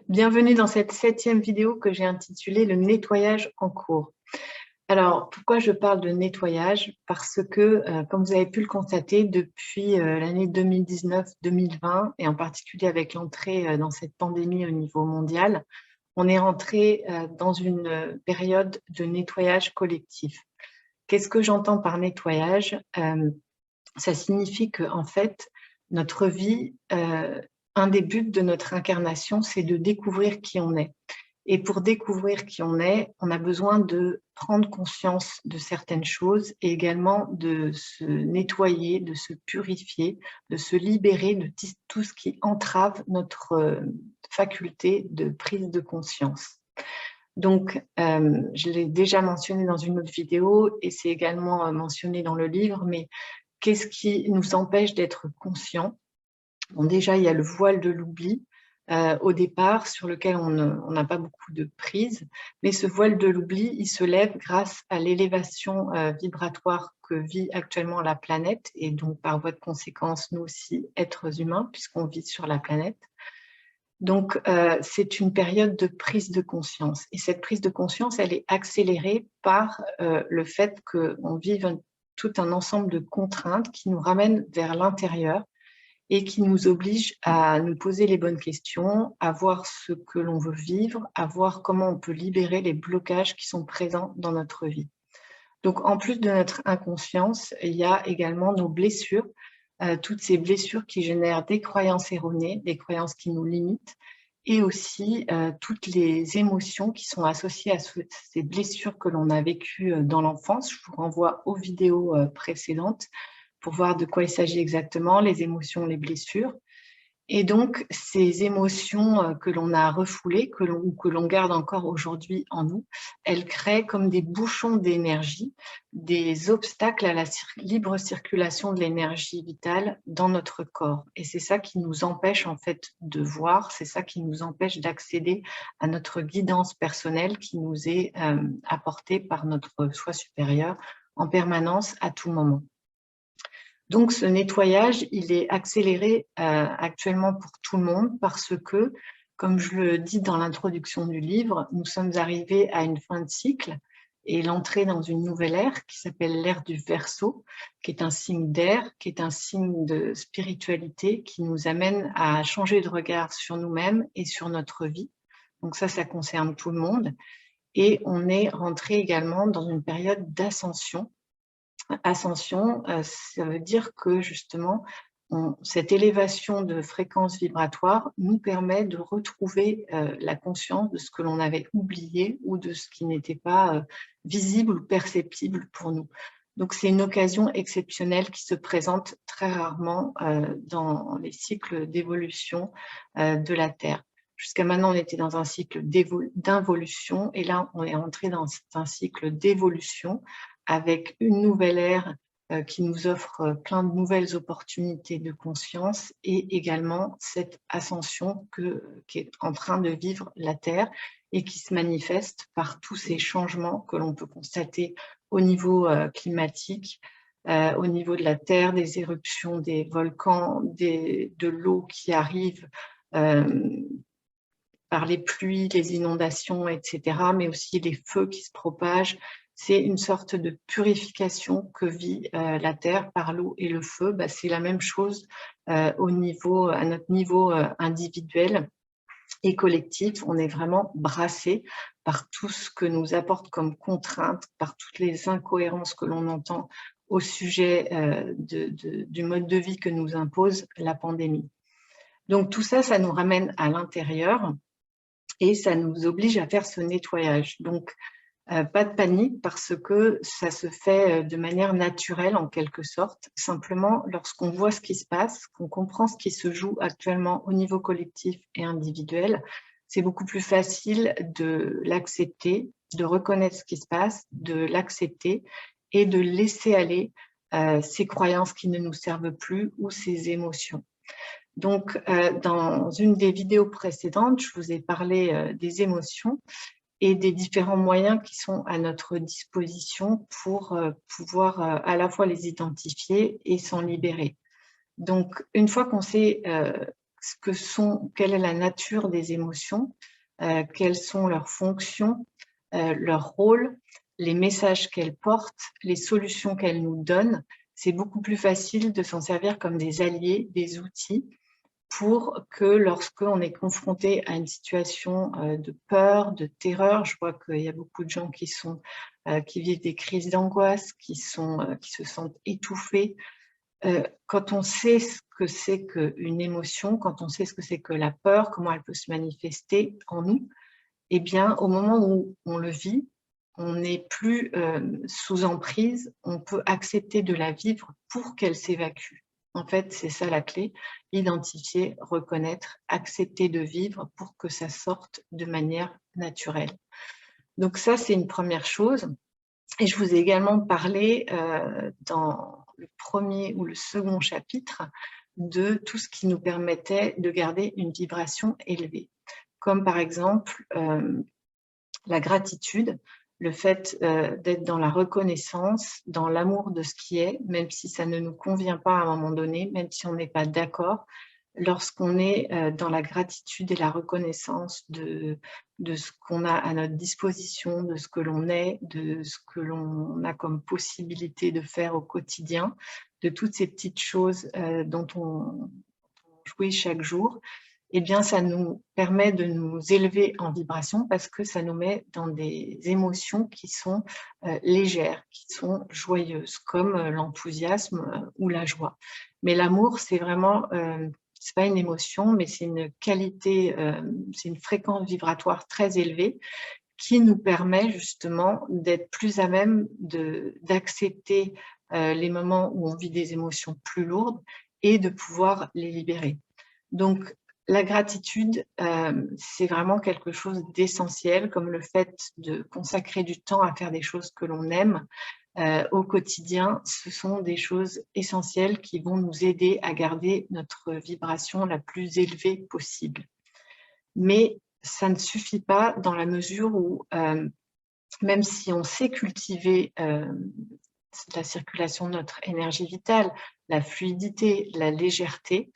Bienvenue dans cette 7e vidéo que j'ai intitulée «Le nettoyage en cours». Alors, pourquoi je parle de nettoyage? Parce que, comme vous avez pu le constater, depuis l'année 2019-2020 et en particulier avec l'entrée dans cette pandémie au niveau mondial, on est rentré dans une période de nettoyage collectif. Qu'est-ce que j'entends par nettoyage? Ça signifie qu'en fait, notre vie, un des buts de notre incarnation, c'est de découvrir qui on est. Et pour découvrir qui on a besoin de prendre conscience de certaines choses et également de se nettoyer, de se purifier, de se libérer de tout ce qui entrave notre faculté de prise de conscience. Donc, je l'ai déjà mentionné dans une autre vidéo et c'est également mentionné dans le livre, mais qu'est-ce qui nous empêche d'être conscients? Bon, déjà, il y a le voile de l'oubli, au départ, sur lequel on n'a pas beaucoup de prise, mais ce voile de l'oubli, il se lève grâce à l'élévation vibratoire que vit actuellement la planète et donc par voie de conséquence, nous aussi, êtres humains, puisqu'on vit sur la planète. Donc, c'est une période de prise de conscience et cette prise de conscience, elle est accélérée par le fait qu'on vive tout un ensemble de contraintes qui nous ramènent vers l'intérieur et qui nous obligent à nous poser les bonnes questions, à voir ce que l'on veut vivre, à voir comment on peut libérer les blocages qui sont présents dans notre vie. Donc, en plus de notre inconscience, il y a également nos blessures, toutes ces blessures qui génèrent des croyances erronées, des croyances qui nous limitent, et aussi toutes les émotions qui sont associées à ces blessures que l'on a vécues dans l'enfance. Je vous renvoie aux vidéos précédentes pour voir de quoi il s'agit exactement, les émotions, les blessures. Et donc, ces émotions que l'on a refoulées, que l'on garde encore aujourd'hui en nous, elles créent comme des bouchons d'énergie, des obstacles à la libre circulation de l'énergie vitale dans notre corps. Et c'est ça qui nous empêche en fait de voir, c'est ça qui nous empêche d'accéder à notre guidance personnelle qui nous est apportée par notre soi supérieur en permanence à tout moment. Donc, ce nettoyage, il est accéléré actuellement pour tout le monde parce que, comme je le dis dans l'introduction du livre, nous sommes arrivés à une fin de cycle et l'entrée dans une nouvelle ère qui s'appelle l'ère du Verseau, qui est un signe d'air, qui est un signe de spiritualité, qui nous amène à changer de regard sur nous-mêmes et sur notre vie. Donc ça concerne tout le monde. Et on est rentré également dans une période d'ascension. Ascension, ça veut dire que justement, cette élévation de fréquence vibratoire nous permet de retrouver la conscience de ce que l'on avait oublié ou de ce qui n'était pas visible ou perceptible pour nous. Donc, c'est une occasion exceptionnelle qui se présente très rarement dans les cycles d'évolution de la Terre. Jusqu'à maintenant, on était dans un cycle d'involution et là, on est entré dans un cycle d'évolution avec une nouvelle ère qui nous offre plein de nouvelles opportunités de conscience et également cette ascension qui est en train de vivre la Terre et qui se manifeste par tous ces changements que l'on peut constater au niveau climatique, au niveau de la Terre, des éruptions des volcans, de l'eau qui arrive par les pluies, les inondations, etc., mais aussi les feux qui se propagent. C'est une sorte de purification que vit la Terre par l'eau et le feu. Bah, c'est la même chose à notre niveau individuel et collectif. On est vraiment brassé par tout ce que nous apporte comme contrainte, par toutes les incohérences que l'on entend au sujet du mode de vie que nous impose la pandémie. Donc tout ça, ça nous ramène à l'intérieur et ça nous oblige à faire ce nettoyage. Donc, pas de panique parce que ça se fait de manière naturelle en quelque sorte. Simplement, lorsqu'on voit ce qui se passe, qu'on comprend ce qui se joue actuellement au niveau collectif et individuel, c'est beaucoup plus facile de l'accepter, de reconnaître ce qui se passe, de l'accepter et de laisser aller ces croyances qui ne nous servent plus ou ces émotions. Donc, dans une des vidéos précédentes, je vous ai parlé des émotions et des différents moyens qui sont à notre disposition pour pouvoir à la fois les identifier et s'en libérer. Donc, une fois qu'on sait quelle est la nature des émotions, quelles sont leurs fonctions, leur rôle, les messages qu'elles portent, les solutions qu'elles nous donnent. C'est beaucoup plus facile de s'en servir comme des alliés, des outils, pour que lorsqu'on est confronté à une situation de peur, de terreur, je vois qu'il y a beaucoup de gens qui vivent des crises d'angoisse, qui se sentent étouffés. Quand on sait ce que c'est qu'une émotion, quand on sait ce que c'est que la peur, comment elle peut se manifester en nous, eh bien, au moment où on le vit, on n'est plus sous emprise, on peut accepter de la vivre pour qu'elle s'évacue. En fait, c'est ça la clé, identifier, reconnaître, accepter de vivre pour que ça sorte de manière naturelle. Donc ça, c'est une première chose. Et je vous ai également parlé dans le premier ou le second chapitre de tout ce qui nous permettait de garder une vibration élevée, comme par exemple la gratitude, le fait d'être dans la reconnaissance, dans l'amour de ce qui est, même si ça ne nous convient pas à un moment donné, même si on n'est pas d'accord, lorsqu'on est dans la gratitude et la reconnaissance de ce qu'on a à notre disposition, de ce que l'on est, de ce que l'on a comme possibilité de faire au quotidien, de toutes ces petites choses dont on jouit chaque jour, eh bien, ça nous permet de nous élever en vibration parce que ça nous met dans des émotions qui sont légères, qui sont joyeuses, comme l'enthousiasme ou la joie. Mais l'amour, c'est vraiment, c'est pas une émotion, mais c'est une qualité, c'est une fréquence vibratoire très élevée qui nous permet justement d'être plus à même d'accepter les moments où on vit des émotions plus lourdes et de pouvoir les libérer. Donc, la gratitude, c'est vraiment quelque chose d'essentiel, comme le fait de consacrer du temps à faire des choses que l'on aime au quotidien. Ce sont des choses essentielles qui vont nous aider à garder notre vibration la plus élevée possible. Mais ça ne suffit pas dans la mesure où, même si on sait cultiver la circulation de notre énergie vitale, la fluidité, la légèreté,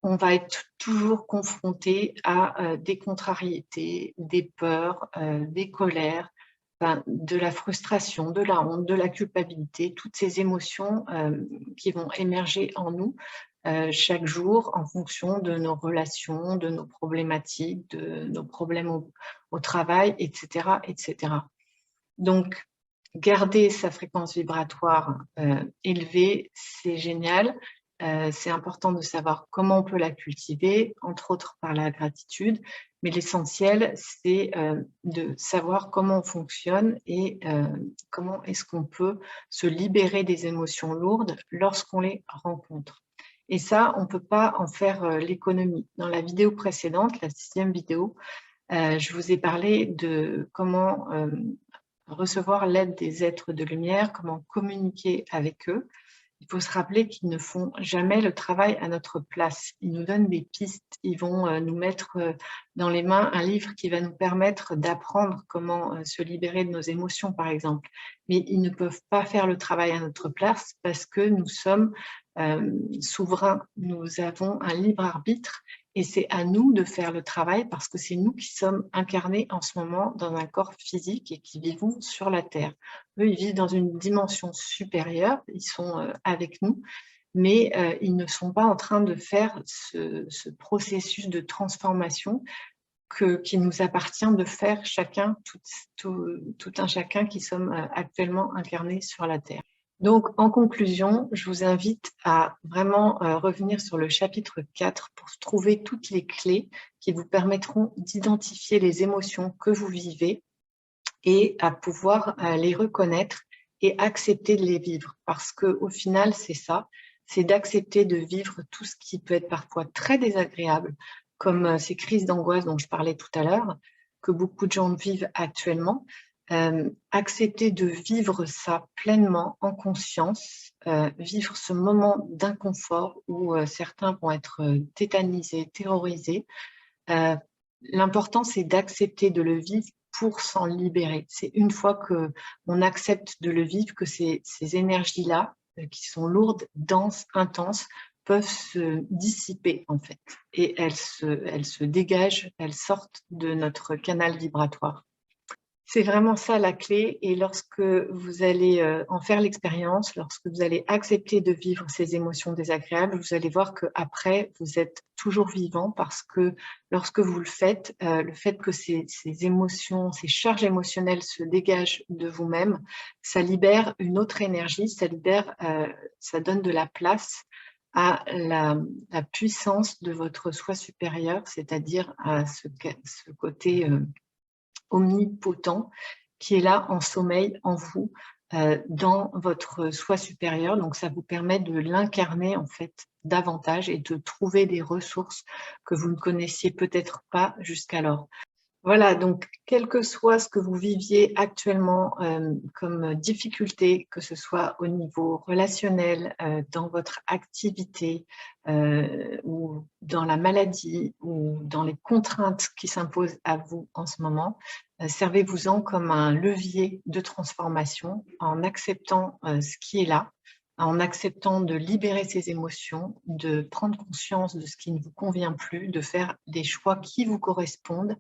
on va être toujours confronté à des contrariétés, des peurs, des colères, de la frustration, de la honte, de la culpabilité, toutes ces émotions qui vont émerger en nous chaque jour en fonction de nos relations, de nos problématiques, de nos problèmes au travail, etc., etc. Donc, garder sa fréquence vibratoire élevée, c'est génial. C'est important de savoir comment on peut la cultiver, entre autres par la gratitude, mais l'essentiel, c'est de savoir comment on fonctionne et comment est-ce qu'on peut se libérer des émotions lourdes lorsqu'on les rencontre. Et ça, on ne peut pas en faire l'économie. Dans la vidéo précédente, la 6e vidéo, je vous ai parlé de comment recevoir l'aide des êtres de lumière, comment communiquer avec eux. Il faut se rappeler qu'ils ne font jamais le travail à notre place. Ils nous donnent des pistes, ils vont nous mettre dans les mains un livre qui va nous permettre d'apprendre comment se libérer de nos émotions, par exemple. Mais ils ne peuvent pas faire le travail à notre place parce que nous sommes souverains, nous avons un libre arbitre et c'est à nous de faire le travail parce que c'est nous qui sommes incarnés en ce moment dans un corps physique et qui vivons sur la Terre. Eux, ils vivent dans une dimension supérieure, ils sont avec nous, mais ils ne sont pas en train de faire ce processus de transformation qu'il nous appartient de faire chacun, tout un chacun qui sommes actuellement incarnés sur la Terre. Donc, en conclusion, je vous invite à vraiment revenir sur le chapitre 4 pour trouver toutes les clés qui vous permettront d'identifier les émotions que vous vivez et à pouvoir les reconnaître et accepter de les vivre. Parce qu'au final, c'est ça, c'est d'accepter de vivre tout ce qui peut être parfois très désagréable, comme ces crises d'angoisse dont je parlais tout à l'heure, que beaucoup de gens vivent actuellement. Accepter de vivre ça pleinement, en conscience, vivre ce moment d'inconfort où certains vont être tétanisés, terrorisés. L'important, c'est d'accepter de le vivre pour s'en libérer. C'est une fois qu'on accepte de le vivre que ces énergies-là, qui sont lourdes, denses, intenses, peuvent se dissiper en fait et elles se dégagent, elles sortent de notre canal vibratoire. C'est vraiment ça la clé et lorsque vous allez en faire l'expérience, lorsque vous allez accepter de vivre ces émotions désagréables, vous allez voir qu'après, vous êtes toujours vivant parce que lorsque vous le fait que ces émotions, ces charges émotionnelles se dégagent de vous-même, ça libère une autre énergie, ça donne de la place à la puissance de votre soi supérieur, c'est-à-dire à ce côté omnipotent qui est là en sommeil en vous, dans votre soi supérieur. Donc, ça vous permet de l'incarner en fait davantage et de trouver des ressources que vous ne connaissiez peut-être pas jusqu'alors. Voilà, donc quel que soit ce que vous viviez actuellement comme difficulté, que ce soit au niveau relationnel, dans votre activité ou dans la maladie ou dans les contraintes qui s'imposent à vous en ce moment, servez-vous-en comme un levier de transformation en acceptant ce qui est là, en acceptant de libérer ses émotions, de prendre conscience de ce qui ne vous convient plus, de faire des choix qui vous correspondent,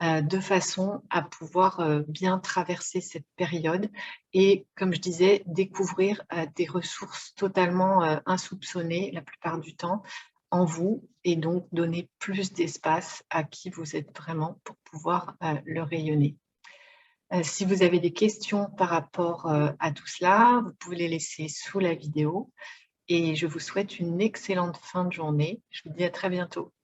de façon à pouvoir bien traverser cette période et, comme je disais, découvrir des ressources totalement insoupçonnées la plupart du temps en vous et donc donner plus d'espace à qui vous êtes vraiment pour pouvoir le rayonner. Si vous avez des questions par rapport à tout cela, vous pouvez les laisser sous la vidéo et je vous souhaite une excellente fin de journée. Je vous dis à très bientôt.